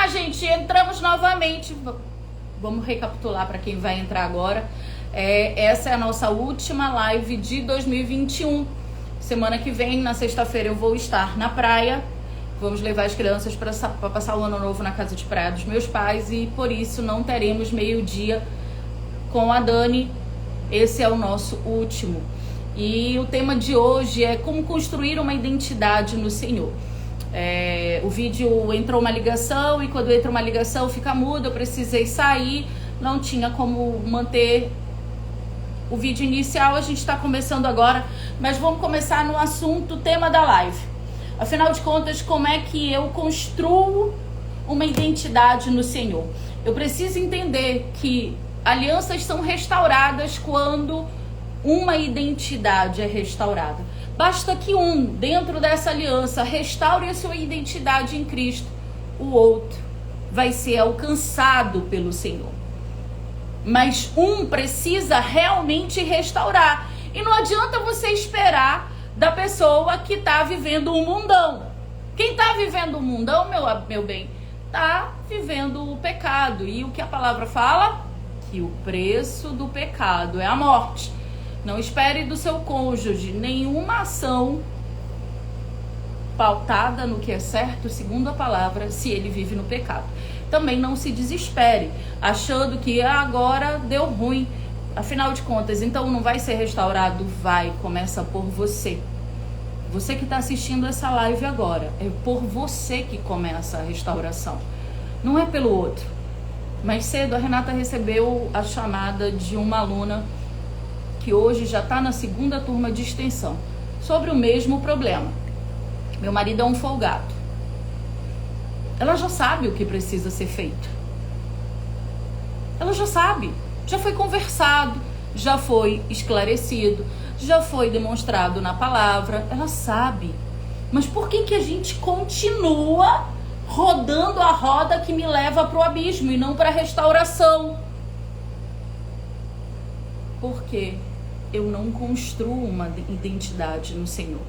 gente, entramos novamente. Vamos recapitular para quem vai entrar agora. Essa é a nossa última live de 2021. Semana que vem, na sexta-feira, eu vou estar na praia. Vamos levar as crianças para passar o ano novo na casa de praia dos meus pais e por isso não teremos meio-dia com a Dani. Esse é o nosso último. E o tema de hoje é como construir uma identidade no Senhor. O vídeo entrou uma ligação e quando entra uma ligação fica mudo, eu precisei sair, não tinha como manter o vídeo inicial, a gente está começando agora, mas vamos começar no assunto, tema da live. Afinal de contas, como é que eu construo uma identidade no Senhor? Eu preciso entender que alianças são restauradas quando uma identidade é restaurada. Basta que dentro dessa aliança, restaure a sua identidade em Cristo. O outro vai ser alcançado pelo Senhor. Mas precisa realmente restaurar. E não adianta você esperar da pessoa que está vivendo um mundão. Quem está vivendo um mundão, meu bem, está vivendo o pecado. E o que a palavra fala? Que o preço do pecado é a morte. Não espere do seu cônjuge nenhuma ação pautada no que é certo, segundo a palavra, se ele vive no pecado. Também não se desespere, achando que agora deu ruim. Afinal de contas, então não vai ser restaurado? Vai, começa por você. Você que está assistindo essa live agora, é por você que começa a restauração. Não é pelo outro. Mais cedo a Renata recebeu a chamada de uma aluna que hoje já está na segunda turma de extensão, sobre o mesmo problema. Meu marido é um folgado. Ela já sabe o que precisa ser feito. Ela já sabe. Já foi conversado, já foi esclarecido, já foi demonstrado na palavra. Ela sabe. Mas por que a gente continua rodando a roda que me leva para o abismo e não para a restauração? Porque eu não construo uma identidade no Senhor.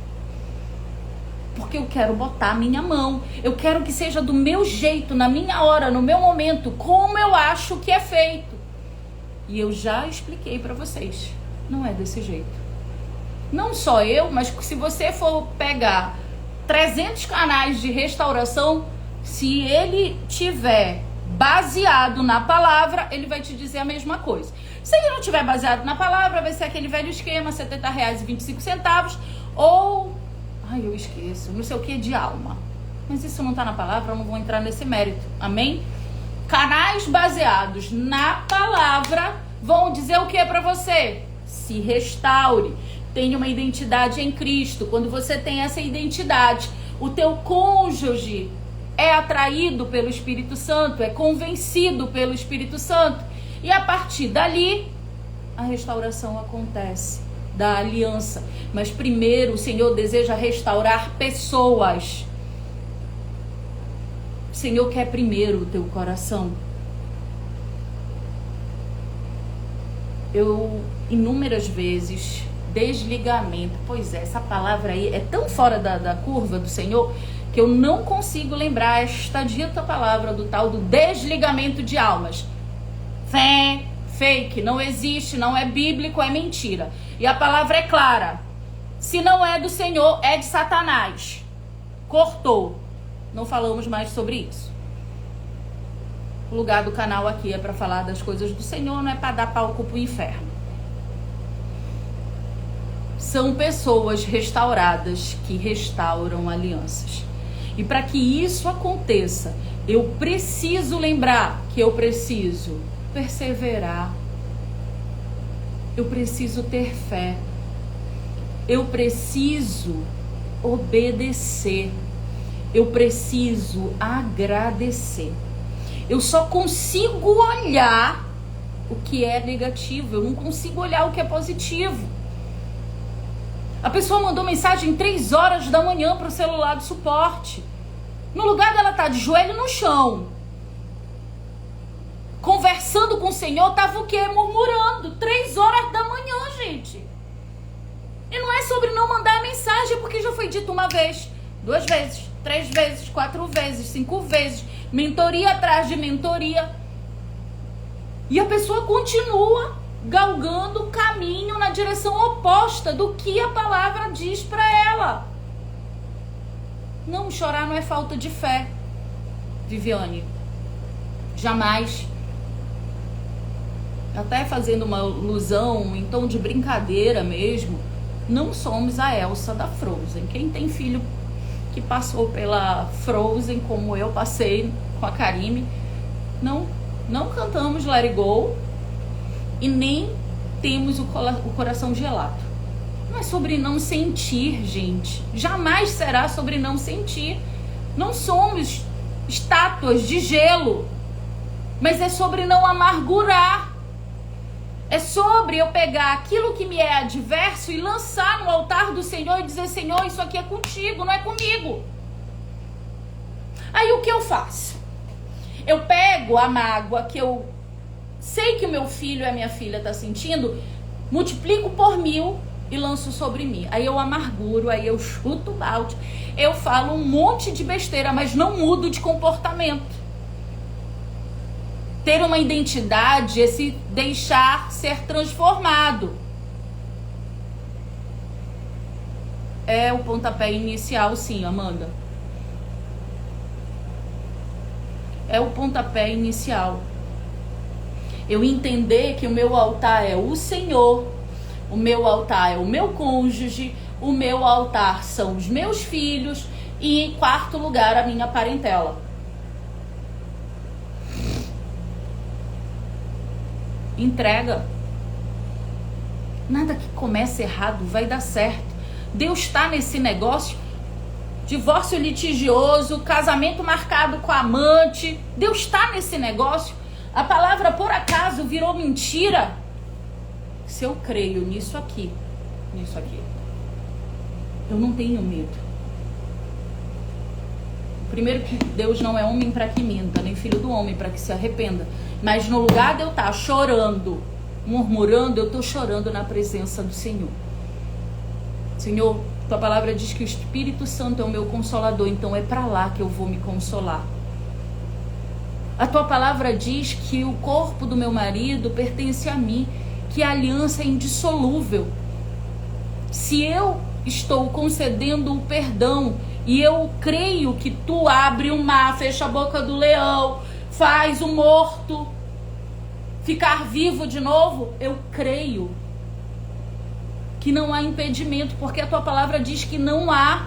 Porque eu quero botar a minha mão. Eu quero que seja do meu jeito, na minha hora, no meu momento, como eu acho que é feito. E eu já expliquei para vocês. Não é desse jeito. Não só eu, mas se você for pegar 300 canais de restauração, se ele tiver baseado na palavra, ele vai te dizer a mesma coisa. Se ele não tiver baseado na palavra, vai ser aquele velho esquema, R$70,25, ou, eu esqueço, não sei o que, de alma. Mas isso não está na palavra, eu não vou entrar nesse mérito, amém? Canais baseados na palavra vão dizer o que para você? Se restaure, tenha uma identidade em Cristo. Quando você tem essa identidade, o teu cônjuge é atraído pelo Espírito Santo, é convencido pelo Espírito Santo. E a partir dali, a restauração acontece da aliança. Mas primeiro o Senhor deseja restaurar pessoas. O Senhor quer primeiro o teu coração. Eu, inúmeras vezes, desligamento. Pois é, essa palavra aí é tão fora da curva do Senhor que eu não consigo lembrar esta dita palavra do tal do desligamento de almas. Fé, fake, não existe, não é bíblico, é mentira. E a palavra é clara. Se não é do Senhor, é de Satanás. Cortou. Não falamos mais sobre isso. O lugar do canal aqui é para falar das coisas do Senhor, não é para dar palco pro inferno. São pessoas restauradas que restauram alianças. E para que isso aconteça, eu preciso lembrar que eu preciso perseverar. Eu preciso ter fé. Eu preciso obedecer. Eu preciso agradecer. Eu só consigo olhar o que é negativo. Eu não consigo olhar o que é positivo. A pessoa mandou mensagem 3 horas da manhã para o celular do suporte. No lugar dela estar de joelho no chão, conversando com o Senhor, estava o quê? Murmurando. 3 horas da manhã, gente. E não é sobre não mandar a mensagem, porque já foi dito uma vez. 2 vezes, 3 vezes, 4 vezes, 5 vezes, mentoria atrás de mentoria. E a pessoa continua galgando o caminho na direção oposta do que a palavra diz para ela. Não, chorar não é falta de fé, Viviane. Jamais. Até fazendo uma alusão em tom de brincadeira mesmo, não somos a Elsa da Frozen. Quem tem filho que passou pela Frozen, como eu passei com a Karime, não cantamos Let It Go e nem temos o coração gelado. Não é sobre não sentir, gente. Jamais será sobre não sentir. Não somos estátuas de gelo, mas é sobre não amargurar. É sobre eu pegar aquilo que me é adverso e lançar no altar do Senhor e dizer: Senhor, isso aqui é contigo, não é comigo. Aí o que eu faço? Eu pego a mágoa que eu sei que o meu filho e a minha filha está sentindo, multiplico por 1000 e lanço sobre mim. Aí eu amarguro, aí eu chuto o balde, eu falo um monte de besteira, mas não mudo de comportamento. Ter uma identidade é se deixar ser transformado. É o pontapé inicial, sim, Amanda. É o pontapé inicial. Eu entender que o meu altar é o Senhor, o meu altar é o meu cônjuge, o meu altar são os meus filhos e, em quarto lugar, a minha parentela. Entrega. Nada que comece errado vai dar certo. Deus está nesse negócio. Divórcio litigioso, casamento marcado com a amante. Deus está nesse negócio. A palavra por acaso virou mentira. Se eu creio nisso aqui, eu não tenho medo. Primeiro que Deus não é homem para que minta, nem filho do homem para que se arrependa. Mas no lugar de eu estar chorando, murmurando, eu estou chorando na presença do Senhor. Senhor, tua palavra diz que o Espírito Santo é o meu consolador, então é para lá que eu vou me consolar. A tua palavra diz que o corpo do meu marido pertence a mim, que a aliança é indissolúvel. Se eu estou concedendo o perdão e eu creio que tu abre o mar, fecha a boca do leão, faz o morto ficar vivo de novo, eu creio que não há impedimento, porque a tua palavra diz que não há.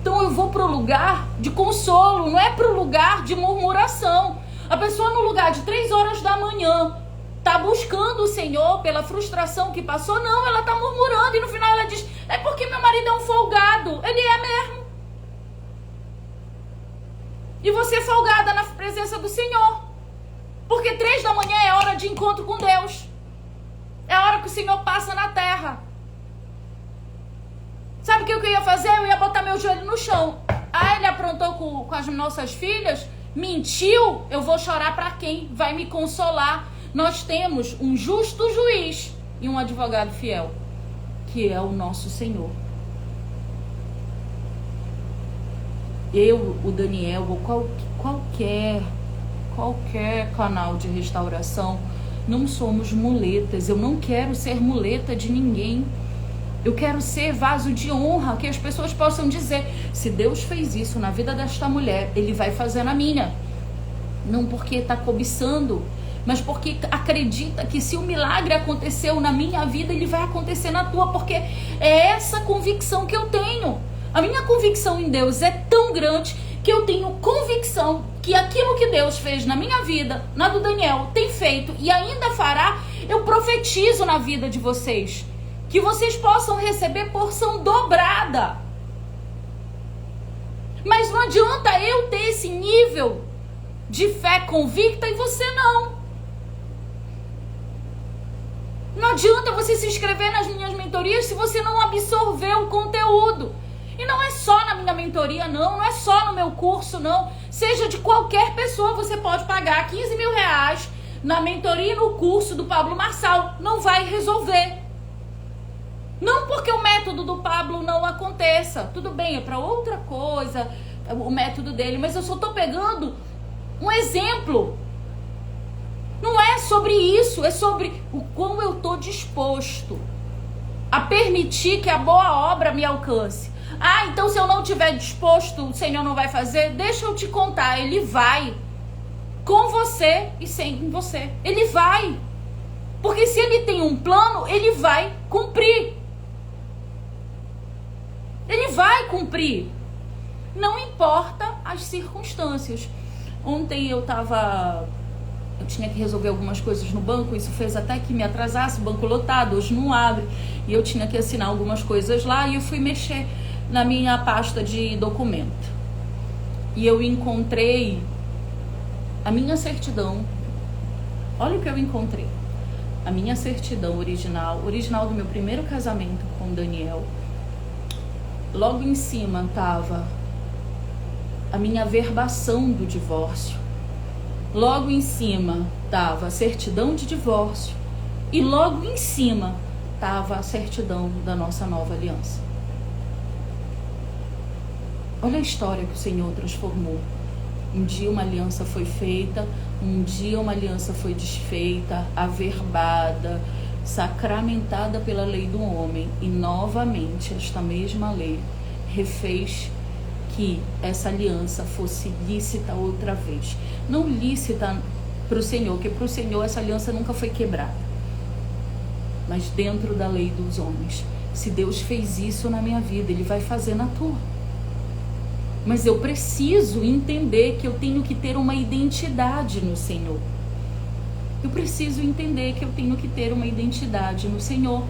Então eu vou para o lugar de consolo, não é para o lugar de murmuração. A pessoa no lugar de 3 horas da manhã tá buscando o Senhor pela frustração que passou, não, ela tá murmurando e no final ela diz: é porque meu marido é um folgado. Ele é mesmo. E você é folgada na presença do Senhor, porque 3 da manhã é hora de encontro com Deus, é a hora que o Senhor passa na terra. Sabe o que eu ia fazer? Eu ia botar meu joelho no chão. Ah, ele aprontou com as nossas filhas, mentiu, eu vou chorar para quem vai me consolar? Nós temos um justo juiz e um advogado fiel, que é o nosso Senhor. Eu, o Daniel, ou qualquer canal de restauração, não somos muletas. Eu não quero ser muleta de ninguém. Eu quero ser vaso de honra, que as pessoas possam dizer: se Deus fez isso na vida desta mulher, Ele vai fazer na minha. Não porque está cobiçando, mas porque acredita que se o milagre aconteceu na minha vida, ele vai acontecer na tua, porque é essa convicção que eu tenho. A minha convicção em Deus é tão grande que eu tenho convicção que aquilo que Deus fez na minha vida, na do Daniel, tem feito e ainda fará. Eu profetizo na vida de vocês, que vocês possam receber porção dobrada. Mas não adianta eu ter esse nível de fé convicta e você não. Não adianta você se inscrever nas minhas mentorias se você não absorver o conteúdo. E não é só na minha mentoria, não é só no meu curso, não. Seja de qualquer pessoa, você pode pagar 15 mil reais na mentoria e no curso do Pablo Marçal. Não vai resolver. Não porque o método do Pablo não aconteça. Tudo bem, é para outra coisa o método dele, mas eu só tô pegando um exemplo. Não é sobre isso, é sobre o quão eu tô disposto a permitir que a boa obra me alcance. Ah, então se eu não estiver disposto, o Senhor não vai fazer? Deixa eu te contar, Ele vai. Com você e sem você. Ele vai. Porque se Ele tem um plano, Ele vai cumprir. Ele vai cumprir. Não importa as circunstâncias. Ontem eu tinha que resolver algumas coisas no banco, isso fez até que me atrasasse, o banco lotado, hoje não abre, e eu tinha que assinar algumas coisas lá, e eu fui mexer na minha pasta de documento. E eu encontrei a minha certidão. Olha o que eu encontrei. A minha certidão original do meu primeiro casamento com o Daniel. Logo em cima estava a minha averbação do divórcio. Logo em cima estava a certidão de divórcio. E logo em cima estava a certidão da nossa nova aliança. Olha a história que o Senhor transformou. Um dia uma aliança foi feita, um dia uma aliança foi desfeita, averbada, sacramentada pela lei do homem. E novamente esta mesma lei refez que essa aliança fosse lícita outra vez. Não lícita para o Senhor, porque para o Senhor essa aliança nunca foi quebrada. Mas dentro da lei dos homens. Se Deus fez isso na minha vida, Ele vai fazer na tua. Mas eu preciso entender que eu tenho que ter uma identidade no Senhor. Eu preciso entender que eu tenho que ter uma identidade no Senhor.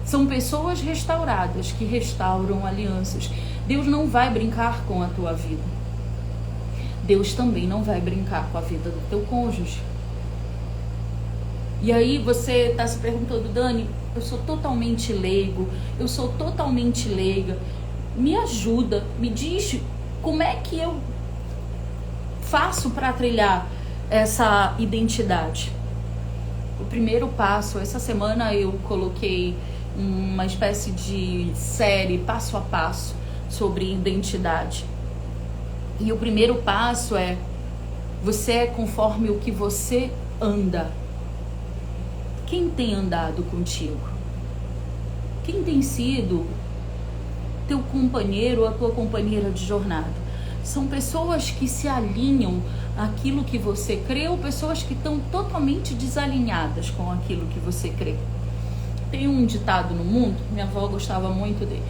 São pessoas restauradas que restauram alianças. Deus não vai brincar com a tua vida. Deus também não vai brincar com a vida do teu cônjuge. E aí você está se perguntando, Dani, eu sou totalmente leigo, eu sou totalmente leiga. Me ajuda, me diz como é que eu faço para trilhar essa identidade. O primeiro passo, essa semana eu coloquei uma espécie de série passo a passo sobre identidade. E o primeiro passo é: você é conforme o que você anda. Quem tem andado contigo? Quem tem sido teu companheiro ou a tua companheira de jornada? São pessoas que se alinham àquilo que você crê ou pessoas que estão totalmente desalinhadas com aquilo que você crê? Tem um ditado no mundo, minha avó gostava muito dele: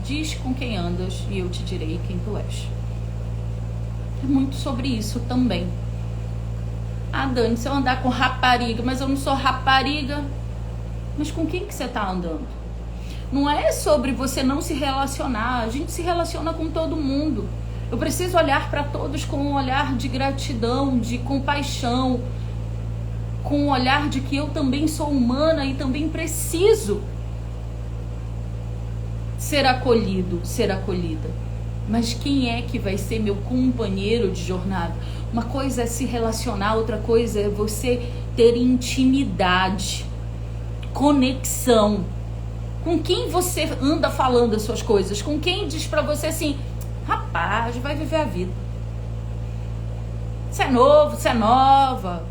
diz com quem andas e eu te direi quem tu és. É muito sobre isso também. Ah, Dani, se eu andar com rapariga, mas eu não sou rapariga. Mas com quem que você está andando? Não é sobre você não se relacionar. A gente se relaciona com todo mundo. Eu preciso olhar para todos com um olhar de gratidão, de compaixão, com um olhar de que eu também sou humana e também preciso ser acolhido, ser acolhida. Mas quem é que vai ser meu companheiro de jornada? Uma coisa é se relacionar, outra coisa é você ter intimidade, conexão. Com quem você anda falando as suas coisas? Com quem diz pra você assim: rapaz, vai viver a vida. Você é novo, você é nova.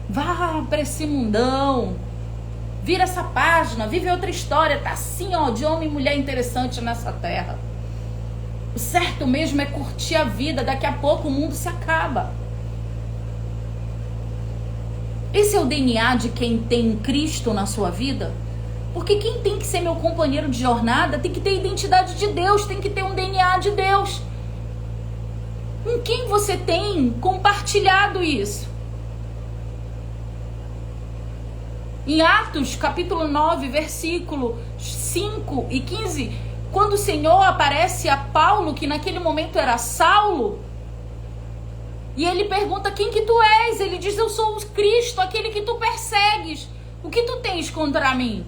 Vá pra esse mundão. Vira essa página, vive outra história. Tá assim, ó, de homem e mulher interessante nessa terra. O certo mesmo é curtir a vida. Daqui a pouco o mundo se acaba. Esse é o DNA de quem tem Cristo na sua vida? Porque quem tem que ser meu companheiro de jornada tem que ter identidade de Deus, tem que ter um DNA de Deus. Com quem você tem compartilhado isso? Em Atos, capítulo 9, versículo 5 e 15, quando o Senhor aparece a Paulo, que naquele momento era Saulo, e ele pergunta: quem que tu és? Ele diz: eu sou o Cristo, aquele que tu persegues. O que tu tens contra mim?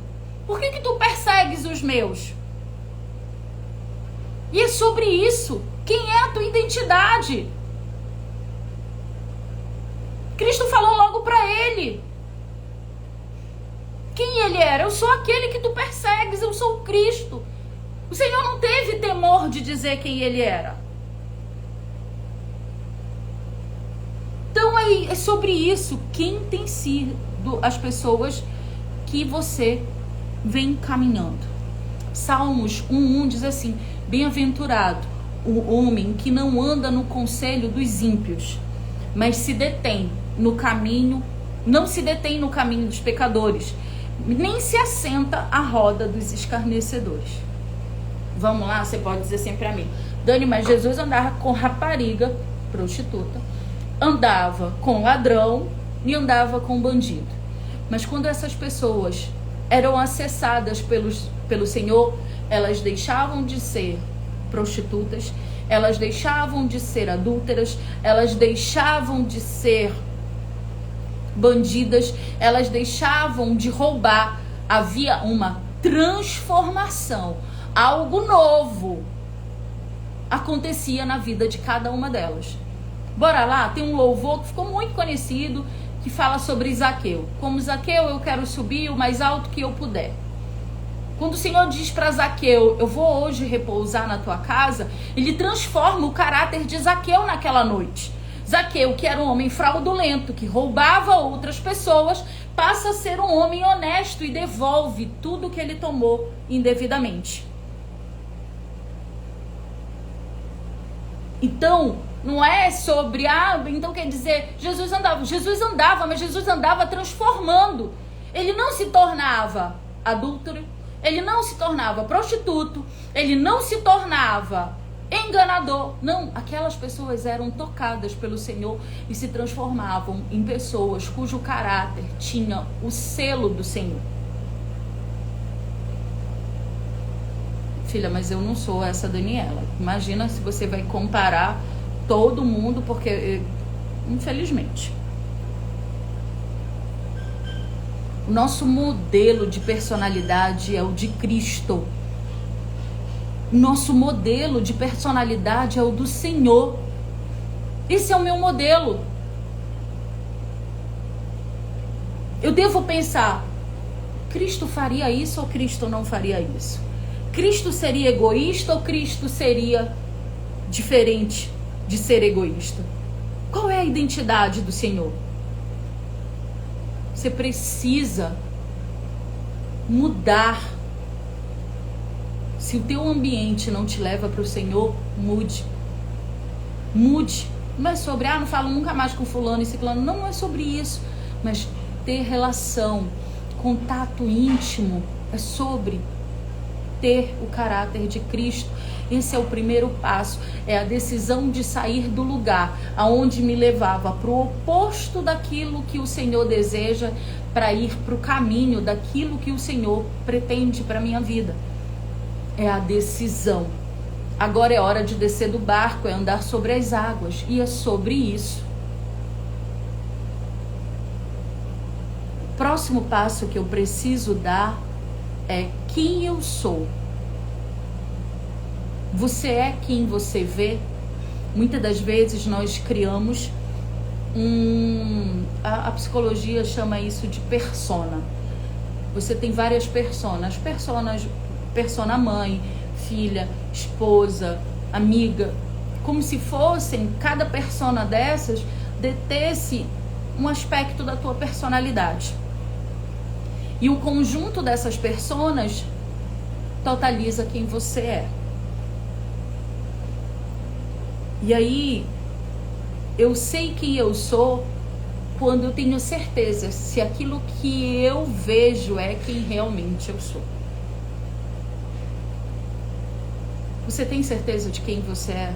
Por que tu persegues os meus? E é sobre isso. Quem é a tua identidade? Cristo falou logo para ele. Quem ele era? Eu sou aquele que tu persegues, eu sou o Cristo. O Senhor não teve temor de dizer quem ele era. Então é sobre isso. Quem tem sido as pessoas que você vem caminhando? Salmos 1:1 diz assim: bem-aventurado o homem que não anda no conselho dos ímpios, mas se detém no caminho, não se detém no caminho dos pecadores, nem se assenta à roda dos escarnecedores. Vamos lá, você pode dizer sempre a mim: Dani, mas Jesus andava com rapariga, prostituta, andava com ladrão e andava com bandido. Mas quando essas pessoas eram acessadas pelo Senhor, elas deixavam de ser prostitutas, elas deixavam de ser adúlteras, elas deixavam de ser bandidas, elas deixavam de roubar. Havia uma transformação, algo novo acontecia na vida de cada uma delas. Bora lá, tem um louvor que ficou muito conhecido, que fala sobre Zaqueu. Como Zaqueu, eu quero subir o mais alto que eu puder. Quando o Senhor diz para Zaqueu: eu vou hoje repousar na tua casa, ele transforma o caráter de Zaqueu naquela noite. Zaqueu, que era um homem fraudulento, que roubava outras pessoas, passa a ser um homem honesto e devolve tudo que ele tomou indevidamente. Então, não é sobre, então quer dizer, Jesus andava, mas Jesus andava transformando. Ele não se tornava adúltero, ele não se tornava prostituto, ele não se tornava enganador. Não, aquelas pessoas eram tocadas pelo Senhor e se transformavam em pessoas cujo caráter tinha o selo do Senhor. Filha, mas eu não sou essa Daniela. Imagina se você vai comparar todo mundo, porque, infelizmente, o nosso modelo de personalidade é o de Cristo. Nosso modelo de personalidade é o do Senhor. Esse é o meu modelo. Eu devo pensar: Cristo faria isso ou Cristo não faria isso? Cristo seria egoísta ou Cristo seria diferente de ser egoísta? Qual é a identidade do Senhor? Você precisa mudar. Se o teu ambiente não te leva para o Senhor, mude. Mude. Não é sobre, não falo nunca mais com fulano e ciclano. Não é sobre isso. Mas ter relação, contato íntimo, é sobre ter o caráter de Cristo. Esse é o primeiro passo. É a decisão de sair do lugar aonde me levava para o oposto daquilo que o Senhor deseja, para ir para o caminho daquilo que o Senhor pretende para a minha vida. É a decisão. Agora é hora de descer do barco, é andar sobre as águas. E é sobre isso. O próximo passo que eu preciso dar é quem eu sou. Você é quem você vê. Muitas das vezes nós criamos a psicologia chama isso de persona. Você tem várias personas. Persona mãe, filha, esposa, amiga. Como se fossem, cada persona dessas detesse um aspecto da tua personalidade. E o conjunto dessas personas totaliza quem você é. E aí, eu sei quem eu sou quando eu tenho certeza se aquilo que eu vejo é quem realmente eu sou. Você tem certeza de quem você é?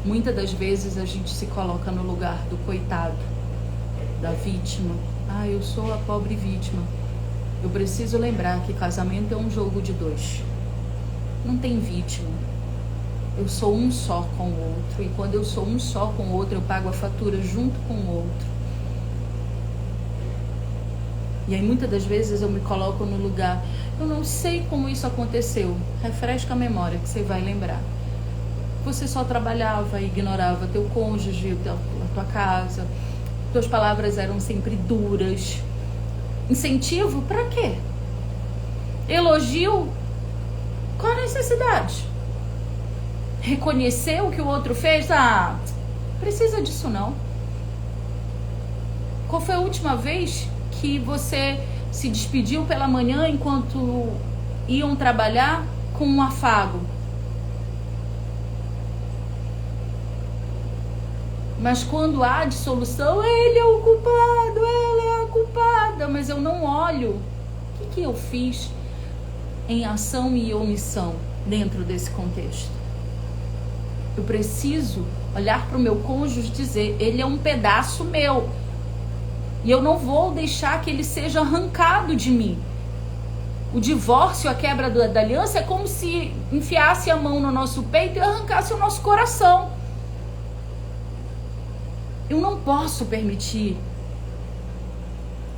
Muitas das vezes a gente se coloca no lugar do coitado, da vítima. Eu sou a pobre vítima. Eu preciso lembrar que casamento é um jogo de dois. Não tem vítima. Eu sou um só com o outro. E quando eu sou um só com o outro, eu pago a fatura junto com o outro. E aí muitas das vezes eu me coloco no lugar, eu não sei como isso aconteceu. Refresca a memória que você vai lembrar. Você só trabalhava e ignorava teu cônjuge, a tua casa. Tuas palavras eram sempre duras. Incentivo para quê? Elogio, qual a necessidade? Reconhecer o que o outro fez? Ah, precisa disso não. Qual foi a última vez que você se despediu pela manhã enquanto iam trabalhar com um afago? Mas quando há dissolução, ele é o culpado, ela é a culpada. Mas eu não olho o que eu fiz em ação e omissão dentro desse contexto. Eu preciso olhar para o meu cônjuge e dizer, ele é um pedaço meu. E eu não vou deixar que ele seja arrancado de mim. O divórcio, a quebra da aliança é como se enfiasse a mão no nosso peito e arrancasse o nosso coração. Eu não posso permitir.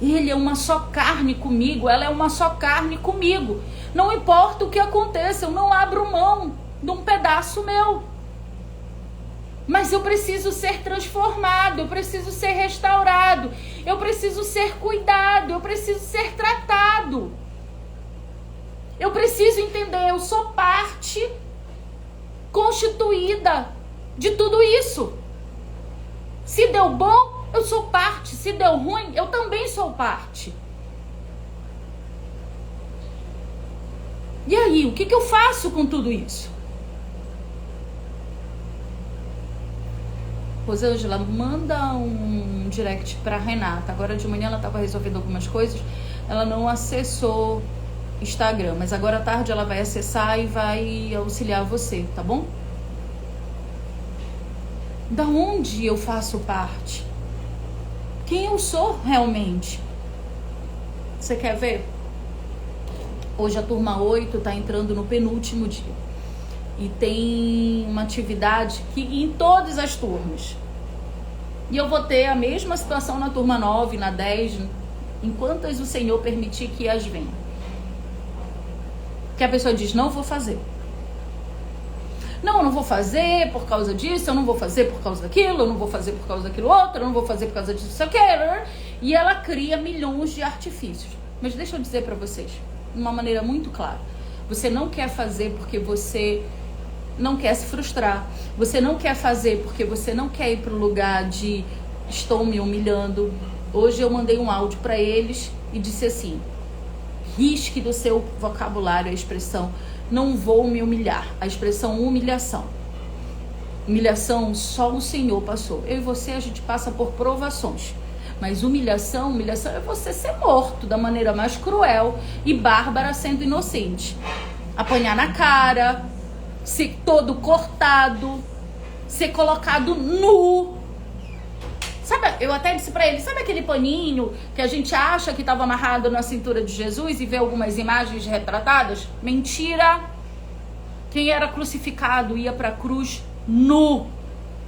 Ele é uma só carne comigo, ela é uma só carne comigo. Não importa o que aconteça, eu não abro mão de um pedaço meu. Mas eu preciso ser transformado, eu preciso ser restaurado, eu preciso ser cuidado, eu preciso ser tratado. Eu preciso entender, eu sou parte constituída de tudo isso. Se deu bom, eu sou parte. Se deu ruim, eu também sou parte. E aí, o que eu faço com tudo isso? Rosângela, manda um direct para Renata. Agora de manhã ela estava resolvendo algumas coisas. Ela não acessou Instagram, mas agora à tarde ela vai acessar e vai auxiliar você, tá bom? Da onde eu faço parte? Quem eu sou realmente? Você quer ver? Hoje a turma 8 está entrando no penúltimo dia. E tem uma atividade que em todas as turmas. E eu vou ter a mesma situação na turma 9, na 10, enquanto o Senhor permitir que as venham. Que a pessoa diz, não vou fazer. Não, eu não vou fazer por causa disso, eu não vou fazer por causa daquilo, eu não vou fazer por causa daquilo outro, eu não vou fazer por causa disso, isso aqui. E ela cria milhões de artifícios. Mas deixa eu dizer para vocês, de uma maneira muito clara. Você não quer fazer porque você não quer se frustrar. Você não quer fazer porque você não quer ir para o lugar de estou me humilhando. Hoje eu mandei um áudio para eles e disse assim, risque do seu vocabulário a expressão não vou me humilhar, a expressão humilhação. Humilhação só o Senhor passou. Eu e você, a gente passa por provações. Mas humilhação é você ser morto da maneira mais cruel e bárbara sendo inocente. Apanhar na cara, ser todo cortado, ser colocado nu. Sabe, eu até disse pra ele, sabe aquele paninho que a gente acha que estava amarrado na cintura de Jesus e vê algumas imagens retratadas? Mentira! Quem era crucificado ia pra cruz nu,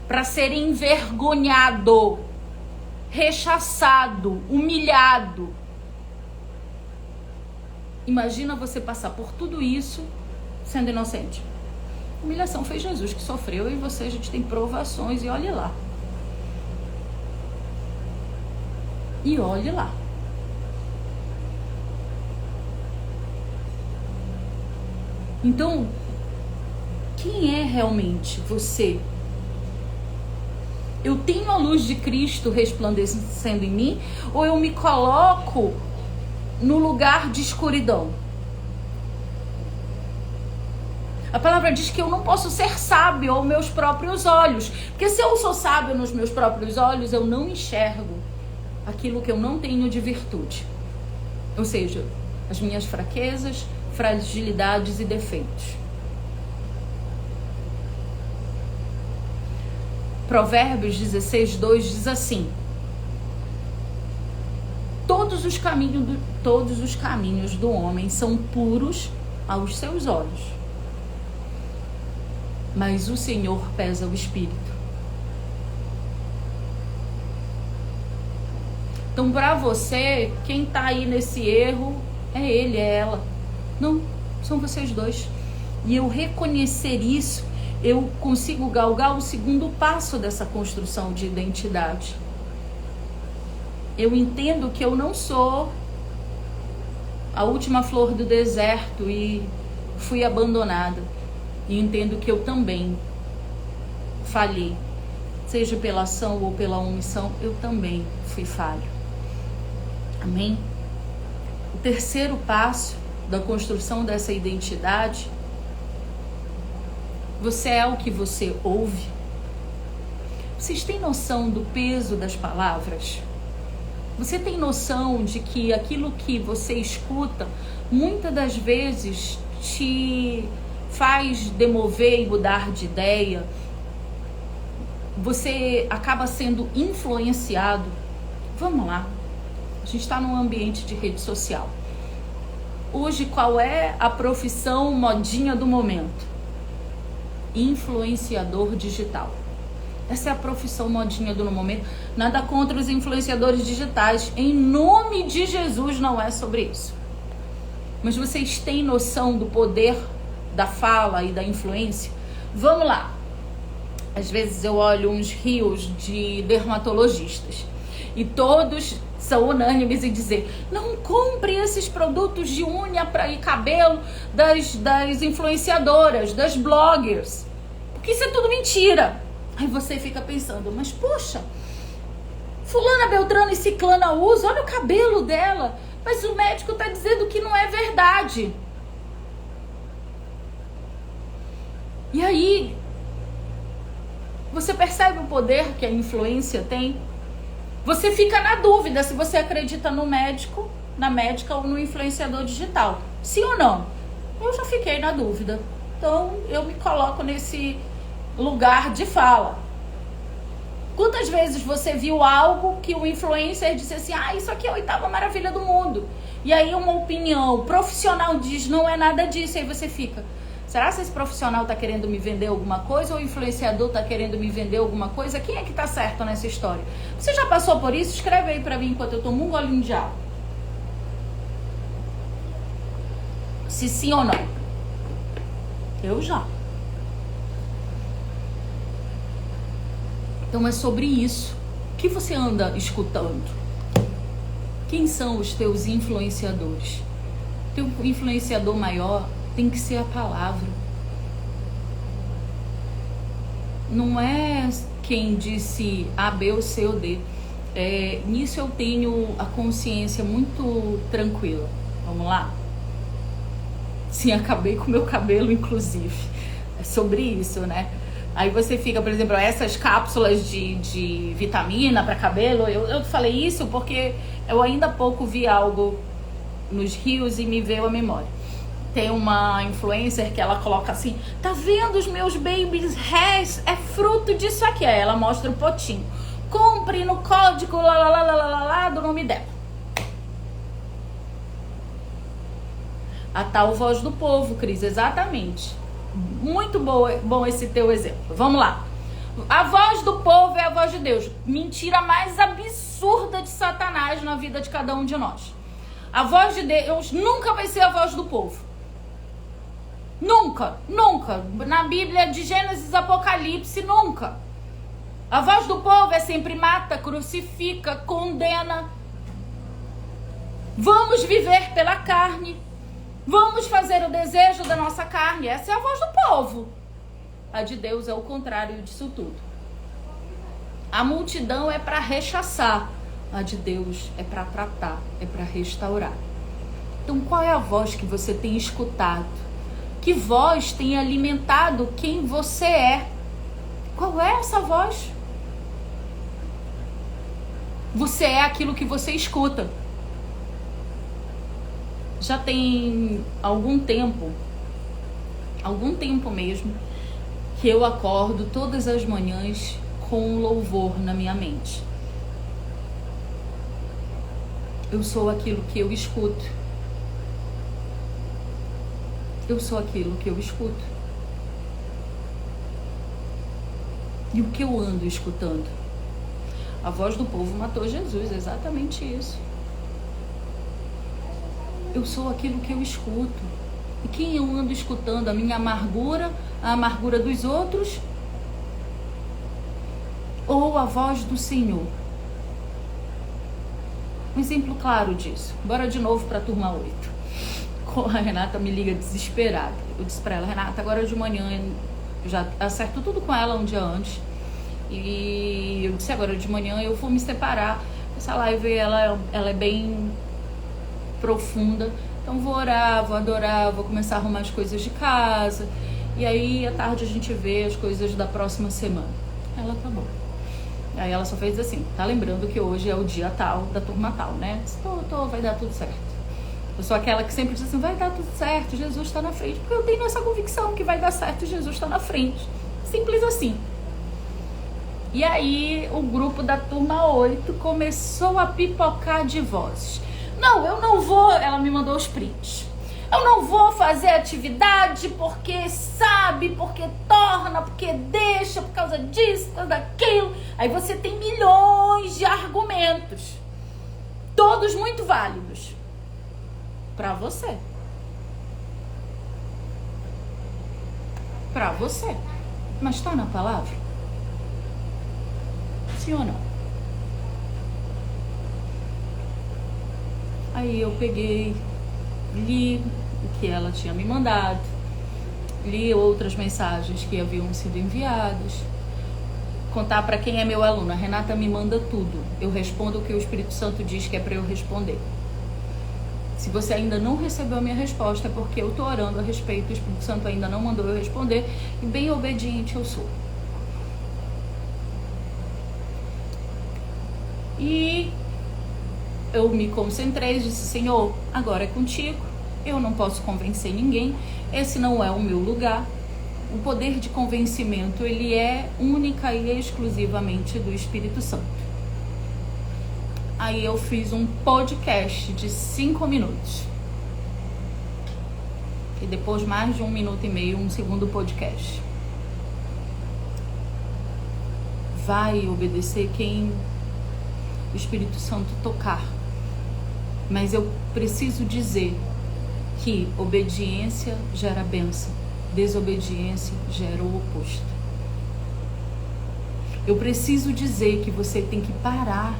para ser envergonhado, rechaçado, humilhado. Imagina você passar por tudo isso sendo inocente. Humilhação foi Jesus que sofreu e você, a gente tem provações e olhe lá. E olhe lá. Então, quem é realmente você? Eu tenho a luz de Cristo resplandecendo em mim ou eu me coloco no lugar de escuridão? A palavra diz que eu não posso ser sábio aos meus próprios olhos. Porque se eu sou sábio nos meus próprios olhos, eu não enxergo aquilo que eu não tenho de virtude. Ou seja, as minhas fraquezas, fragilidades e defeitos. Provérbios 16:2 diz assim: todos os caminhos do homem são puros aos seus olhos, mas o Senhor pesa o espírito. Então, para você, quem tá aí nesse erro é ele, é ela. Não, são vocês dois. E eu reconhecer isso, eu consigo galgar o segundo passo dessa construção de identidade. Eu entendo que eu não sou a última flor do deserto e fui abandonada. E entendo que eu também falhei. Seja pela ação ou pela omissão, eu também fui falho. Amém? O terceiro passo da construção dessa identidade: você é o que você ouve. Vocês têm noção do peso das palavras? Você tem noção de que aquilo que você escuta, muitas das vezes te faz demover e mudar de ideia? Você acaba sendo influenciado. Vamos lá. A gente está num ambiente de rede social. Hoje, qual é a profissão modinha do momento? Influenciador digital. Essa é a profissão modinha do momento. Nada contra os influenciadores digitais. Em nome de Jesus, não é sobre isso. Mas vocês têm noção do poder da fala e da influência? Vamos lá. Às vezes eu olho uns rios de dermatologistas e todos são unânimes em dizer: não compre esses produtos de unha e cabelo das influenciadoras, das bloggers, porque isso é tudo mentira. Aí você fica pensando: mas poxa, fulana, beltrana e ciclana usa, olha o cabelo dela, mas o médico está dizendo que não é verdade. E aí você percebe o poder que a influência tem? Você fica na dúvida se você acredita no médico, na médica ou no influenciador digital. Sim ou não? Eu já fiquei na dúvida. Então eu me coloco nesse lugar de fala. Quantas vezes você viu algo que o influencer disse assim: ah, isso aqui é a 8ª maravilha do mundo. E aí uma opinião profissional diz: não é nada disso. Aí você fica: será que esse profissional está querendo me vender alguma coisa ou o influenciador está querendo me vender alguma coisa? Quem é que está certo nessa história? Você já passou por isso? Escreve aí para mim enquanto eu tomo um golinho de água. Se sim ou não. Eu já. Então é sobre isso. O que você anda escutando? Quem são os teus influenciadores? Teu influenciador maior tem que ser a palavra. Não é quem disse A, B ou C ou D. Nisso eu tenho a consciência muito tranquila. Vamos lá? Sim, acabei com o meu cabelo, inclusive. É sobre isso, né? Aí você fica, por exemplo, essas cápsulas de vitamina para cabelo. Eu falei isso porque eu ainda há pouco vi algo nos rios e me veio à memória. Tem uma influencer que ela coloca assim: tá vendo os meus babies hairs? É fruto disso aqui. Aí ela mostra o potinho. Compre no código lá do nome dela. A tal voz do povo, Cris, exatamente. Muito bom esse teu exemplo. Vamos lá. A voz do povo é a voz de Deus. Mentira mais absurda de Satanás na vida de cada um de nós. A voz de Deus nunca vai ser a voz do povo. Nunca, nunca. Na Bíblia de Gênesis, Apocalipse, nunca. A voz do povo é sempre mata, crucifica, condena. Vamos viver pela carne. Vamos fazer o desejo da nossa carne. Essa é a voz do povo. A de Deus é o contrário disso tudo. A multidão é para rechaçar. A de Deus é para tratar, é para restaurar. Então qual é a voz que você tem escutado? Que voz tem alimentado quem você é? Qual é essa voz? Você é aquilo que você escuta. Já tem algum tempo mesmo, que eu acordo todas as manhãs com um louvor na minha mente. Eu sou aquilo que eu escuto. Eu sou aquilo que eu escuto. E o que eu ando escutando? A voz do povo matou Jesus, é exatamente isso. Eu sou aquilo que eu escuto. E quem eu ando escutando? A minha amargura, a amargura dos outros? Ou a voz do Senhor? Um exemplo claro disso. Bora de novo para a turma 8. A Renata me liga desesperada. Eu disse pra ela, Renata, agora de manhã eu já acerto tudo com ela um dia antes. E eu disse, agora de manhã eu vou me separar. Essa live, ela é bem profunda. Então vou orar, vou adorar, vou começar a arrumar as coisas de casa. E aí à tarde a gente vê as coisas da próxima semana. Ela, tá bom. Aí ela só fez assim, tá lembrando que hoje é o dia tal da turma tal, né? Disse, tô, vai dar tudo certo. Eu sou aquela que sempre diz assim, vai dar tudo certo, Jesus está na frente. Porque eu tenho essa convicção que vai dar certo, Jesus está na frente. Simples assim. E aí o grupo da turma 8 começou a pipocar de vozes. Não, eu não vou, ela me mandou os prints. Eu não vou fazer atividade porque sabe, porque torna, porque deixa, por causa disso, por causa daquilo. Aí você tem milhões de argumentos. Todos muito válidos. Pra você. Pra você. Mas tá na palavra? Sim ou não? Aí eu peguei, li o que ela tinha me mandado, li outras mensagens que haviam sido enviadas. Contar para quem é meu aluno, a Renata me manda tudo. Eu respondo o que o Espírito Santo diz que é para eu responder. Se você ainda não recebeu a minha resposta, é porque eu tô orando a respeito, o Espírito Santo ainda não mandou eu responder, e bem obediente eu sou. E eu me concentrei e disse, Senhor, agora é contigo, eu não posso convencer ninguém, esse não é o meu lugar. O poder de convencimento, ele é única e exclusivamente do Espírito Santo. Aí eu fiz um podcast de 5 minutos. E depois mais de 1 minuto e meio, um segundo podcast. Vai obedecer quem o Espírito Santo tocar. Mas eu preciso dizer que obediência gera bênção. Desobediência gera o oposto. Eu preciso dizer que você tem que parar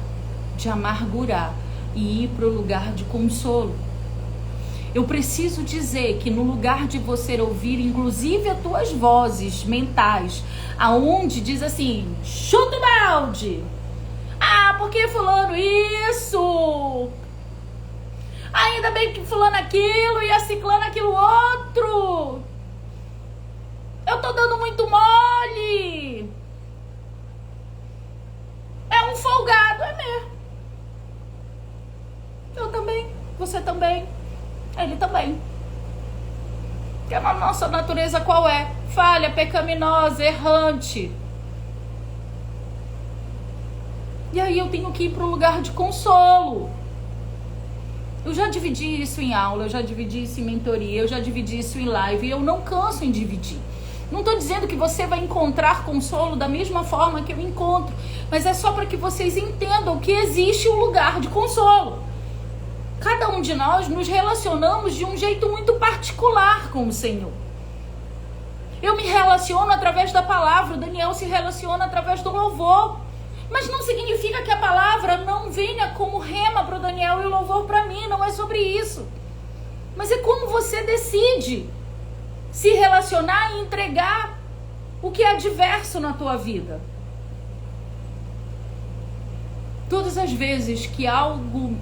de amargurar e ir para o lugar de consolo. Eu preciso dizer que no lugar de você ouvir, inclusive as tuas vozes mentais, aonde diz assim, chuta o balde. Ah, por que fulano isso? Ainda bem que fulano aquilo e a ciclana aquilo outro. Eu tô dando muito mole. É um folgado, é mesmo. Eu também, você também, ele também. Porque a nossa natureza qual é? Falha, pecaminosa, errante. E aí eu tenho que ir para um lugar de consolo. Eu já dividi isso em aula, eu já dividi isso em mentoria, eu já dividi isso em live e eu não canso em dividir. Não estou dizendo que você vai encontrar consolo da mesma forma que eu encontro, mas é só para que vocês entendam que existe um lugar de consolo. Cada um de nós nos relacionamos de um jeito muito particular com o Senhor. Eu me relaciono através da palavra, o Daniel se relaciona através do louvor. Mas não significa que a palavra não venha como rema para o Daniel e o louvor para mim, não é sobre isso. Mas é como você decide se relacionar e entregar o que é adverso na tua vida. Todas as vezes que algo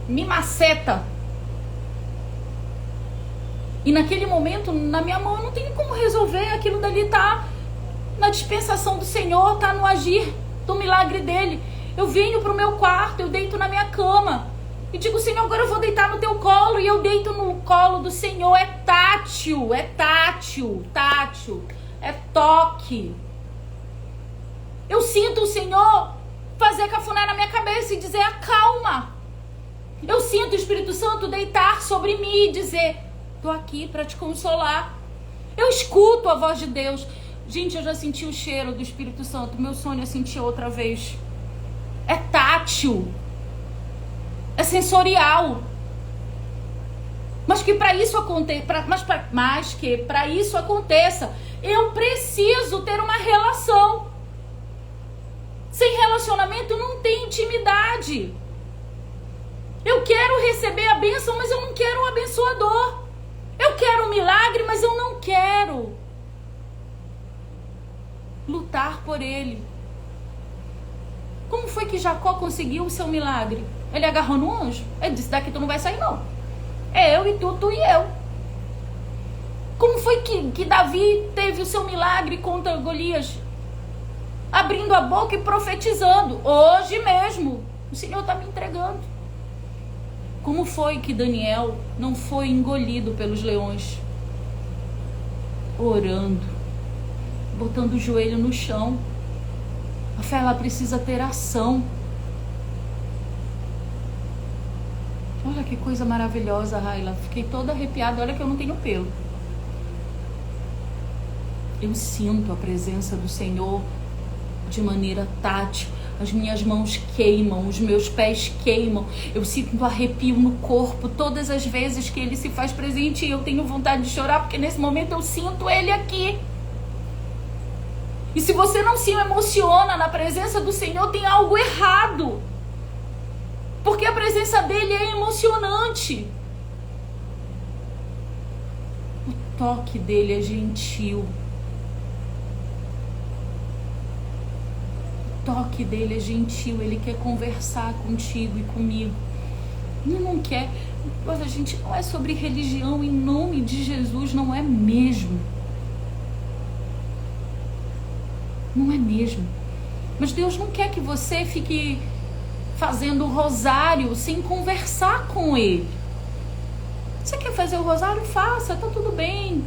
me maceta e naquele momento na minha mão eu não tenho como resolver, aquilo dali tá na dispensação do Senhor, tá no agir do milagre dele. Eu venho pro meu quarto, eu deito na minha cama e digo, Senhor, agora eu vou deitar no teu colo, e eu deito no colo do Senhor. É tátil, é toque. Eu sinto o Senhor fazer cafuné na minha cabeça e dizer, acalma. Eu sinto o Espírito Santo deitar sobre mim e dizer, tô aqui para te consolar. Eu escuto a voz de Deus. Gente, eu já senti o cheiro do Espírito Santo. Meu sonho é sentir outra vez. É tátil. É sensorial. Mas que para isso aconteça, eu preciso ter uma relação. Sem relacionamento não tem intimidade. Eu quero receber a bênção, mas eu não quero o abençoador. Eu quero um milagre, mas eu não quero lutar por ele. Como foi que Jacó conseguiu o seu milagre? Ele agarrou no anjo. Ele disse, daqui tu não vai sair não. É eu e tu, tu e eu. Como foi que Davi teve o seu milagre contra Golias? Abrindo a boca e profetizando. Hoje mesmo, o Senhor está me entregando. Como foi que Daniel não foi engolido pelos leões? Orando, botando o joelho no chão. A fé, ela precisa ter ação. Olha que coisa maravilhosa, Raila. Fiquei toda arrepiada. Olha que eu não tenho pelo. Eu sinto a presença do Senhor de maneira tátil. As minhas mãos queimam, os meus pés queimam. Eu sinto arrepio no corpo todas as vezes que Ele se faz presente. E eu tenho vontade de chorar, porque nesse momento eu sinto Ele aqui. E se você não se emociona na presença do Senhor, tem algo errado. Porque a presença dele é emocionante. O toque dele é gentil. O toque dele é gentil. Ele quer conversar contigo e comigo. Ele não quer. Olha, gente, não é sobre religião, em nome de Jesus, não é mesmo. Não é mesmo. Mas Deus não quer que você fique fazendo o rosário sem conversar com Ele. Você quer fazer o rosário? Faça, tá tudo bem.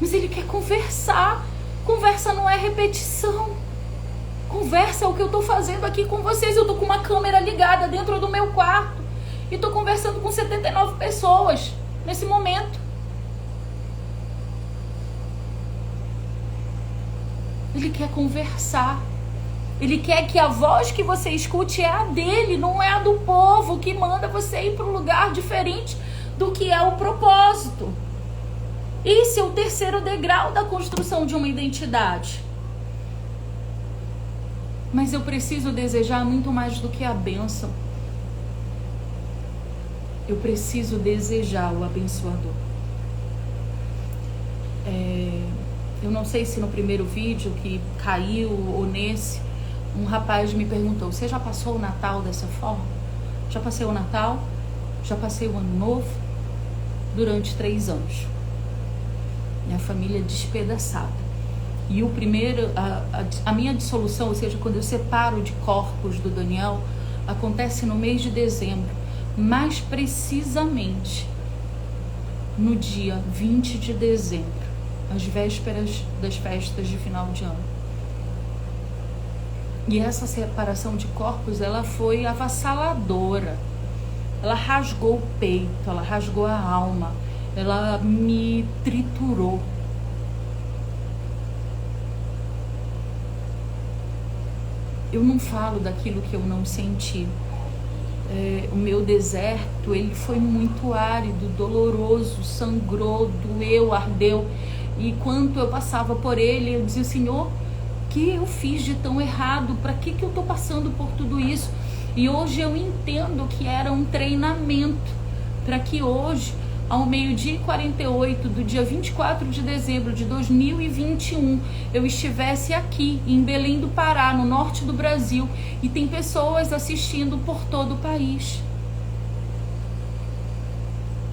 Mas Ele quer conversar. Conversa não é repetição. Conversa é o que eu tô fazendo aqui com vocês. Eu tô com uma câmera ligada dentro do meu quarto e tô conversando com 79 pessoas nesse momento. Ele quer conversar. Ele quer que a voz que você escute é a dele, não é a do povo que manda você ir para um lugar diferente do que é o propósito. Esse é o terceiro degrau da construção de uma identidade. Mas eu preciso desejar muito mais do que a bênção. Eu preciso desejar o abençoador. Eu não sei se no primeiro vídeo que caiu ou nesse, um rapaz me perguntou, você já passou o Natal dessa forma? Já passei o Natal, já passei o Ano Novo, durante 3 anos. Minha família despedaçada. E o primeiro, a minha dissolução, ou seja, quando eu separo de corpos do Daniel, acontece no mês de dezembro, mais precisamente no dia 20 de dezembro, às vésperas das festas de final de ano. E essa separação de corpos, ela foi avassaladora. Ela rasgou o peito, ela rasgou a alma, ela me triturou. Eu não falo daquilo que eu não senti. O meu deserto, ele foi muito árido, doloroso, sangrou, doeu, ardeu. E enquanto eu passava por ele, eu dizia, Senhor, o que eu fiz de tão errado? Para que eu estou passando por tudo isso? E hoje eu entendo que era um treinamento para que hoje, ao 12h48 do dia 24 de dezembro de 2021, eu estivesse aqui em Belém do Pará, no norte do Brasil, e tem pessoas assistindo por todo o país.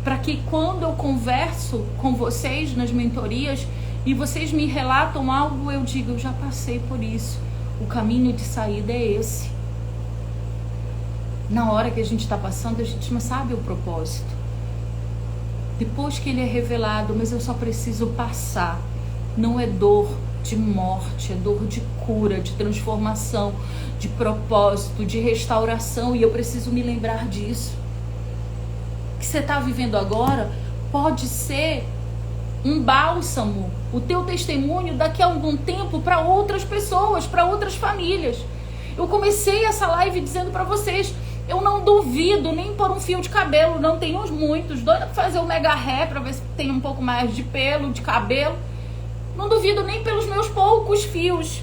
Para que quando eu converso com vocês nas mentorias e vocês me relatam algo, eu digo, eu já passei por isso. O caminho de saída é esse. Na hora que a gente está passando, a gente não sabe o propósito. Depois que ele é revelado, mas eu só preciso passar. Não é dor de morte, é dor de cura, de transformação, de propósito, de restauração. E eu preciso me lembrar disso. Que você está vivendo agora pode ser um bálsamo, o teu testemunho daqui a algum tempo para outras pessoas, para outras famílias. Eu comecei essa live dizendo para vocês, eu não duvido nem por um fio de cabelo, não tenho muitos, doida para fazer o mega hair para ver se tem um pouco mais de pelo, de cabelo. Não duvido nem pelos meus poucos fios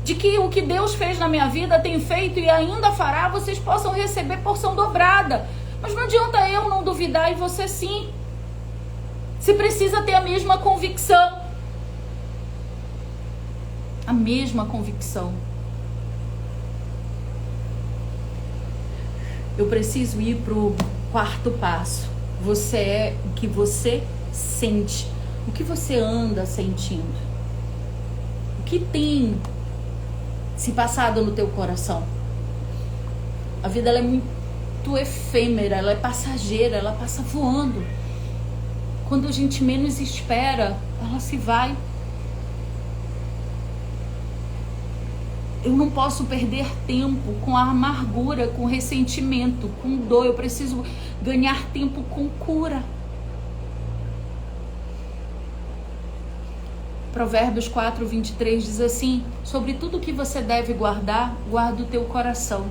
de que o que Deus fez na minha vida, tem feito e ainda fará, vocês possam receber porção dobrada. Mas não adianta eu não duvidar e você sim. Você precisa ter a mesma convicção. A mesma convicção. Eu preciso ir para o quarto passo. Você é o que você sente. O que você anda sentindo. O que tem se passado no teu coração. A vida ela é muito efêmera, ela é passageira, ela passa voando. Quando a gente menos espera, ela se vai. Eu não posso perder tempo com a amargura, com ressentimento, com dor. Eu preciso ganhar tempo com cura. Provérbios 4:23 diz assim: sobre tudo que você deve guardar, guarda o teu coração,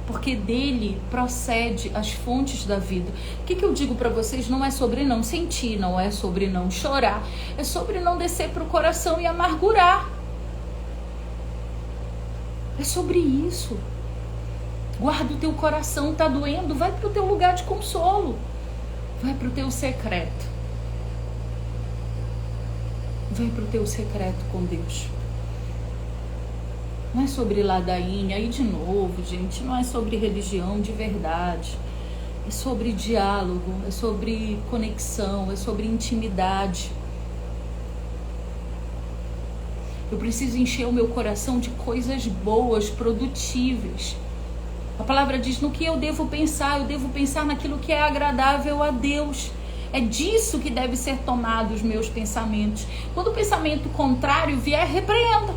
porque dele procede as fontes da vida. O que eu digo para vocês? Não é sobre não sentir, não é sobre não chorar, é sobre não descer para o coração e amargurar. É sobre isso. Guarda o teu coração, tá doendo, vai para o teu lugar de consolo. Vai para o teu secreto. Vai para o teu secreto com Deus. Não é sobre ladainha, aí de novo, gente, não é sobre religião de verdade. É sobre diálogo, é sobre conexão, é sobre intimidade. Eu preciso encher o meu coração de coisas boas, produtíveis. A palavra diz: no que eu devo pensar naquilo que é agradável a Deus. É disso que deve ser tomado os meus pensamentos. Quando o pensamento contrário vier, repreenda.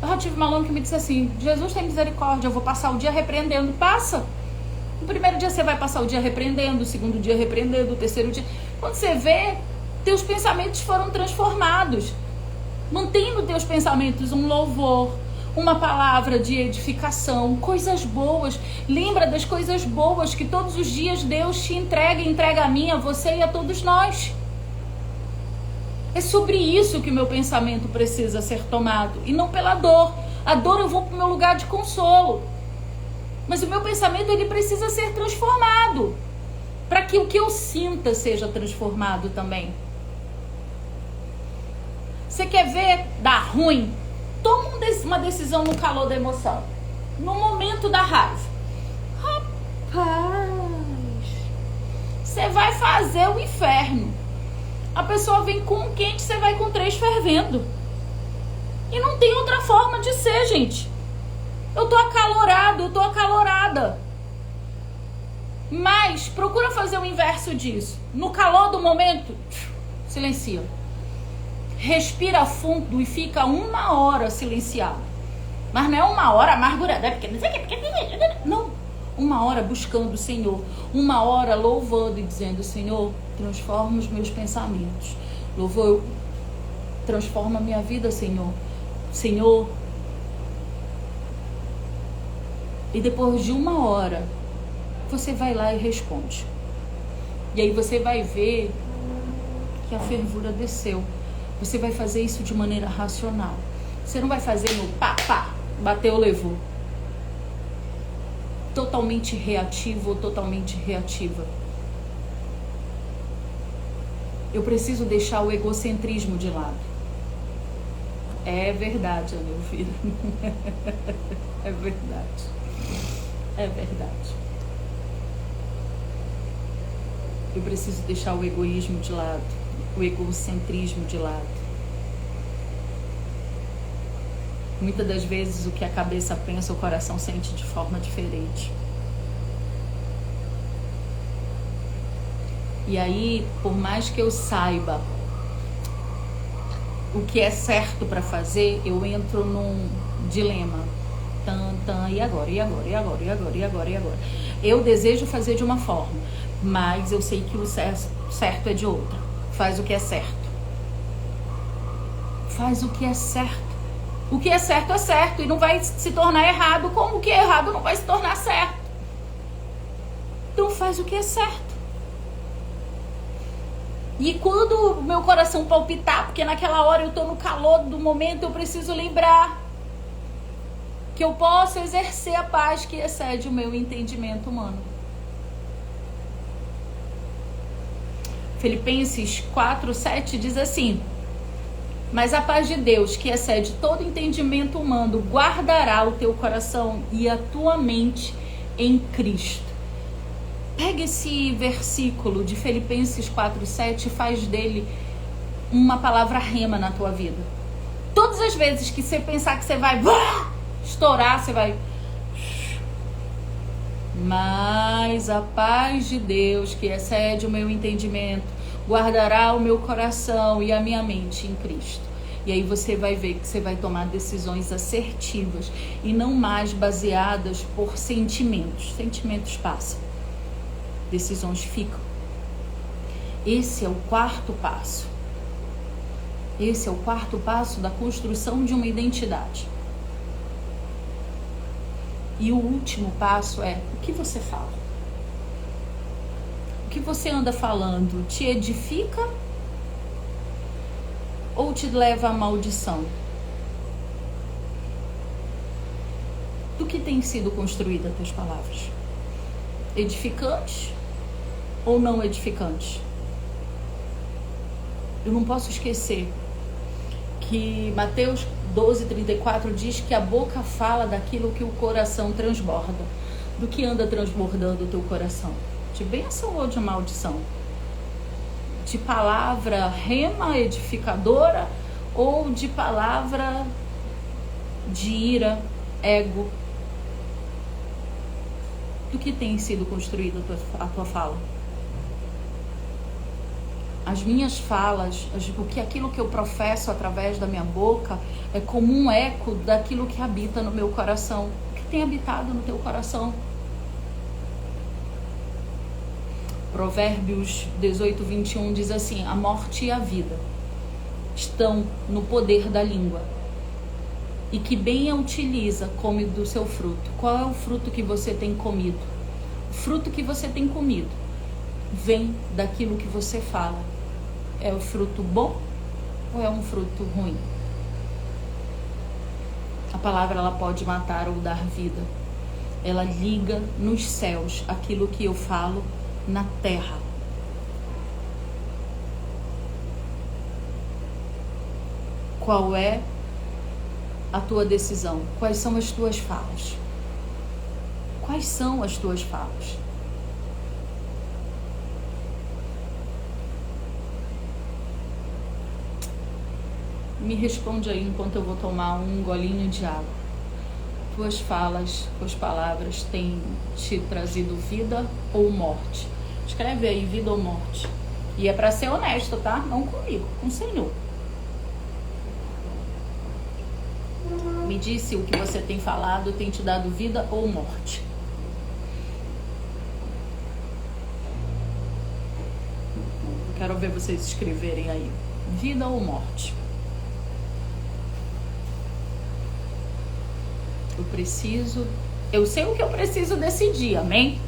Eu já tive um aluno que me disse assim: Jesus tem misericórdia, eu vou passar o dia repreendendo. Passa. No primeiro dia você vai passar o dia repreendendo, o segundo dia repreendendo, o terceiro dia. Quando você vê, teus pensamentos foram transformados. Mantém nos teus pensamentos um louvor, uma palavra de edificação, coisas boas. Lembra das coisas boas que todos os dias Deus te entrega a mim, a você e a todos nós. É sobre isso que o meu pensamento precisa ser tomado, e não pela dor. A dor eu vou para o meu lugar de consolo. Mas o meu pensamento ele precisa ser transformado, para que o que eu sinta seja transformado também. Você quer ver dar ruim? Toma uma decisão no calor da emoção. No momento da raiva. Rapaz, você vai fazer o inferno. A pessoa vem com um quente, você vai com 3 fervendo. E não tem outra forma de ser, gente. Eu tô acalorado, eu tô acalorada. Mas procura fazer o inverso disso. No calor do momento, silencia. Respira fundo e fica 1 hora silenciado. Mas não é 1 hora amargurada, porque não sei o que, não. 1 hora buscando o Senhor. 1 hora louvando e dizendo: Senhor, transforma os meus pensamentos. Louvor, transforma a minha vida, Senhor. Senhor. E depois de 1 hora, você vai lá e responde. E aí você vai ver que a fervura desceu. Você vai fazer isso de maneira racional. Você não vai fazer no pá, bateu, levou. Totalmente reativo ou totalmente reativa. Eu preciso deixar o egocentrismo de lado. É verdade, meu filho. É verdade. É verdade. Eu preciso deixar o egoísmo de lado, o egocentrismo de lado. Muitas das vezes o que a cabeça pensa, o coração sente de forma diferente. E aí, por mais que eu saiba o que é certo para fazer, eu entro num dilema. E agora? Eu desejo fazer de uma forma, mas eu sei que o certo é de outra. Faz o que é certo. Faz o que é certo. O que é certo e não vai se tornar errado, como o que é errado não vai se tornar certo. Então faz o que é certo. E quando o meu coração palpitar, porque naquela hora eu tô no calor do momento, eu preciso lembrar que eu possa exercer a paz que excede o meu entendimento humano. Filipenses 4:7 diz assim: mas a paz de Deus, que excede todo entendimento humano, guardará o teu coração e a tua mente em Cristo. Pega esse versículo de Filipenses 4:7 e faz dele uma palavra rema na tua vida. Todas as vezes que você pensar que você vai estourar, você vai... mas a paz de Deus, que excede o meu entendimento, guardará o meu coração e a minha mente em Cristo. E aí você vai ver que você vai tomar decisões assertivas e não mais baseadas por sentimentos. Sentimentos passam, decisões ficam. Esse é o quarto passo. Esse é o quarto passo da construção de uma identidade. E o último passo é o que você fala. O que você anda falando te edifica ou te leva à maldição? Do que tem sido construída as tuas palavras? Edificantes ou não edificantes? Eu não posso esquecer que Mateus 12:34 diz que a boca fala daquilo que o coração transborda. Do que anda transbordando o teu coração? De bênção ou de maldição? De palavra rema, edificadora, ou de palavra de ira, ego? Do que tem sido construída a tua fala? As minhas falas, aquilo que eu professo através da minha boca é como um eco daquilo que habita no meu coração. O que tem habitado no teu coração? Provérbios 18:21 diz assim: a morte e a vida estão no poder da língua, e que bem a utiliza come do seu fruto. Qual é o fruto que você tem comido? O fruto que você tem comido vem daquilo que você fala. É o fruto bom ou é um fruto ruim? A palavra, ela pode matar ou dar vida. Ela liga nos céus aquilo que eu falo na terra. Qual é a tua decisão? Quais são as tuas falas? Quais são as tuas falas? Me responde aí enquanto eu vou tomar um golinho de água. Tuas falas, tuas palavras têm te trazido vida ou morte? Escreve aí, vida ou morte. E é para ser honesto, tá? Não comigo, com o Senhor. Me diz se o que você tem falado tem te dado vida ou morte. Quero ver vocês escreverem aí. Vida ou morte? Eu sei o que eu preciso decidir, amém?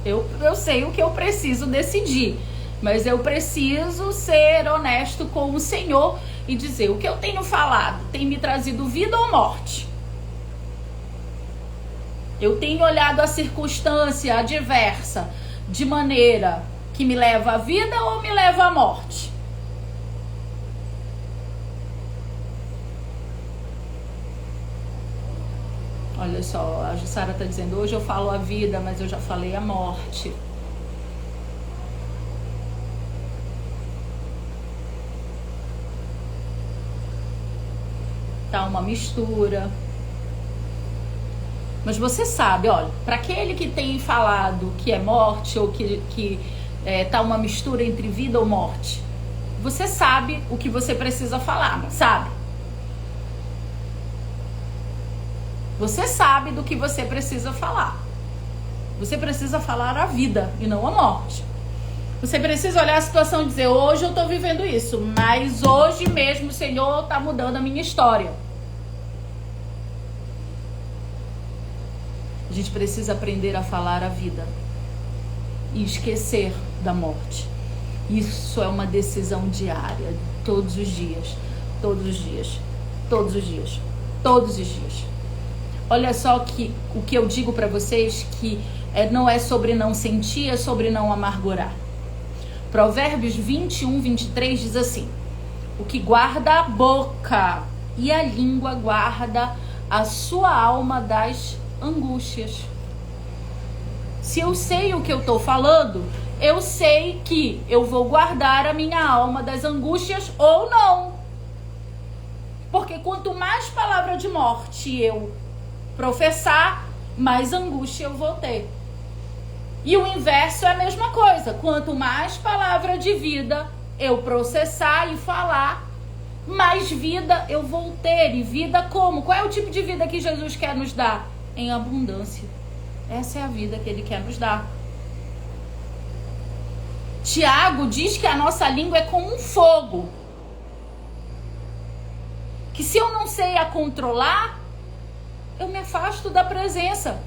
Eu sei o que eu preciso decidir, mas eu preciso ser honesto com o Senhor e dizer: o que eu tenho falado tem me trazido vida ou morte? Eu tenho olhado a circunstância adversa de maneira que me leva à vida ou me leva à morte? Olha só, a Jussara está dizendo: hoje eu falo a vida, mas eu já falei a morte. Tá uma mistura. Mas você sabe, olha, para aquele que tem falado que é morte ou que tá uma mistura entre vida ou morte, você sabe o que você precisa falar, não sabe? Você sabe do que você precisa falar. Você precisa falar a vida e não a morte. Você precisa olhar a situação e dizer: hoje eu estou vivendo isso, mas hoje mesmo o Senhor está mudando a minha história. A gente precisa aprender a falar a vida e esquecer da morte. Isso é uma decisão diária, todos os dias, todos os dias, todos os dias, todos os dias. Olha só que o que eu digo para vocês, que não é sobre não sentir, é sobre não amargurar. Provérbios 21, 23 diz assim: o que guarda a boca e a língua guarda a sua alma das angústias. Se eu sei o que eu estou falando, eu sei que eu vou guardar a minha alma das angústias ou não. Porque quanto mais palavra de morte eu professar, mais angústia eu vou ter. E o inverso é a mesma coisa. Quanto mais palavra de vida eu processar e falar, mais vida eu vou ter. E vida como? Qual é o tipo de vida que Jesus quer nos dar? Em abundância. Essa é a vida que Ele quer nos dar. Tiago diz que a nossa língua é como um fogo. Que se eu não sei a controlar, eu me afasto da presença.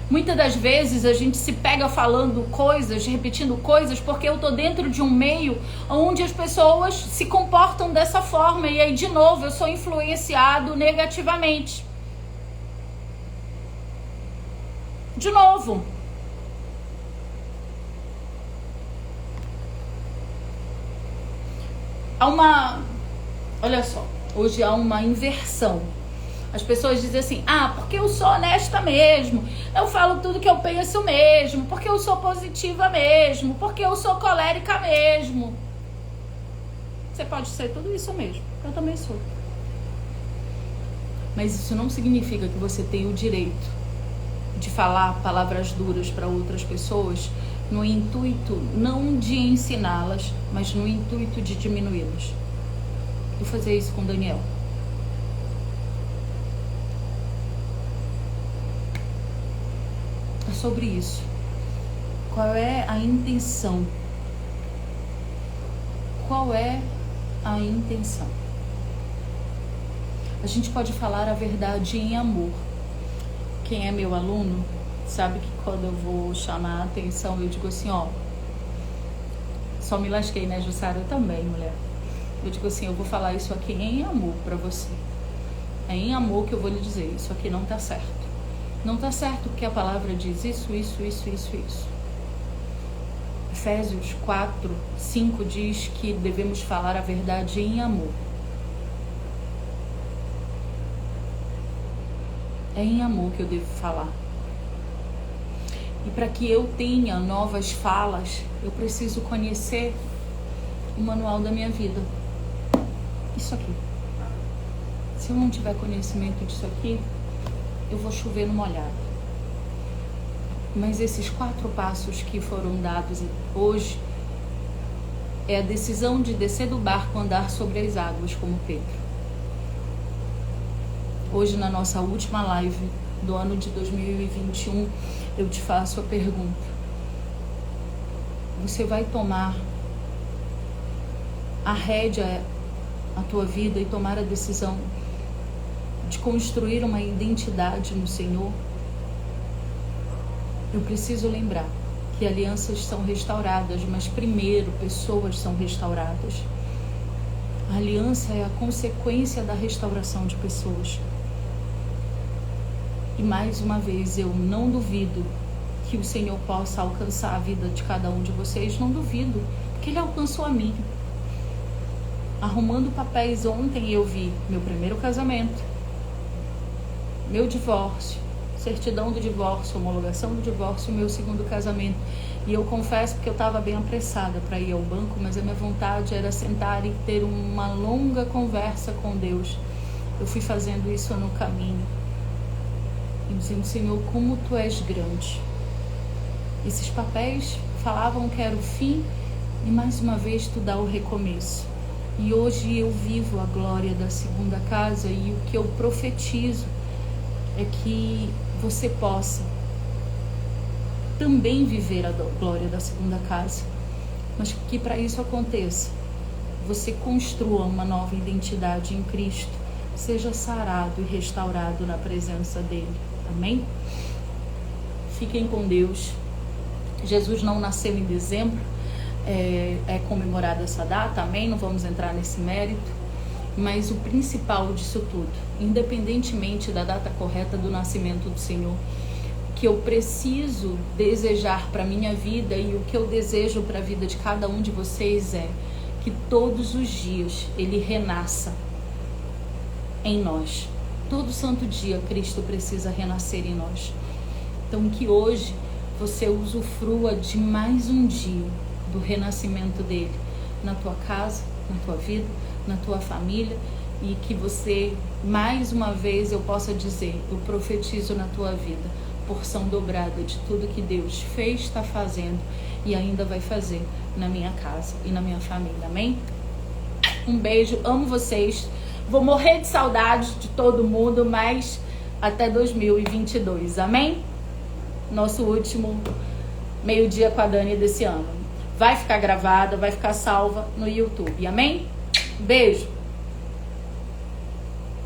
Muitas das vezes a gente se pega falando coisas, repetindo coisas, porque eu tô dentro de um meio onde as pessoas se comportam dessa forma. E aí, de novo, eu sou influenciado negativamente. De novo. Olha só, hoje há uma inversão. As pessoas dizem assim: porque eu sou honesta mesmo, eu falo tudo que eu penso mesmo, porque eu sou positiva mesmo, porque eu sou colérica mesmo. Você pode ser tudo isso mesmo, eu também sou. Mas isso não significa que você tem o direito de falar palavras duras para outras pessoas no intuito não de ensiná-las, mas no intuito de diminuí-las. Vou fazer isso com Daniel. É sobre isso. Qual é a intenção? Qual é a intenção? A gente pode falar a verdade em amor. Quem é meu aluno sabe que quando eu vou chamar a atenção, eu digo assim, só me lasquei, né, Jussara? Eu também, mulher. Eu digo assim, eu vou falar isso aqui em amor pra você. É em amor que eu vou lhe dizer, isso aqui não tá certo. Não tá certo porque a palavra diz isso. Efésios 4, 5 diz que devemos falar a verdade em amor. É em amor que eu devo falar. E para que eu tenha novas falas, eu preciso conhecer o manual da minha vida. Isso aqui. Se eu não tiver conhecimento disso aqui, eu vou chover no molhado. Mas esses 4 passos que foram dados hoje é a decisão de descer do barco, andar sobre as águas como Pedro. Hoje, na nossa última live do ano de 2021, eu te faço a pergunta: você vai tomar a rédea à tua vida e tomar a decisão de construir uma identidade no Senhor? Eu preciso lembrar que alianças são restauradas, mas primeiro pessoas são restauradas. A aliança é a consequência da restauração de pessoas. E mais uma vez, eu não duvido que o Senhor possa alcançar a vida de cada um de vocês. Não duvido, porque Ele alcançou a mim. Arrumando papéis ontem, eu vi meu primeiro casamento, meu divórcio, certidão do divórcio, homologação do divórcio, meu segundo casamento. E eu confesso que eu estava bem apressada para ir ao banco, mas a minha vontade era sentar e ter uma longa conversa com Deus. Eu fui fazendo isso no caminho. E dizendo: Senhor, como Tu és grande. Esses papéis falavam que era o fim, e mais uma vez Tu dá o recomeço. E hoje eu vivo a glória da segunda casa, e o que eu profetizo é que você possa também viver a glória da segunda casa, mas que para isso aconteça, você construa uma nova identidade em Cristo, seja sarado e restaurado na presença dEle. Amém? Fiquem com Deus. Jesus não nasceu em dezembro, é comemorada essa data, amém? Não vamos entrar nesse mérito. Mas o principal disso tudo, independentemente da data correta do nascimento do Senhor, que eu preciso desejar para minha vida e o que eu desejo para a vida de cada um de vocês é que todos os dias Ele renasça em nós. Todo santo dia Cristo precisa renascer em nós. Então que hoje você usufrua de mais um dia do renascimento dele na tua casa, na tua vida, na tua família, e que você, mais uma vez, eu possa dizer, eu profetizo na tua vida porção dobrada de tudo que Deus fez, está fazendo e ainda vai fazer na minha casa e na minha família, amém? Um beijo, amo vocês, vou morrer de saudade de todo mundo, mas até 2022, amém? Nosso último meio-dia com a Dani desse ano. Vai ficar gravada, vai ficar salva no YouTube, amém? Beijo!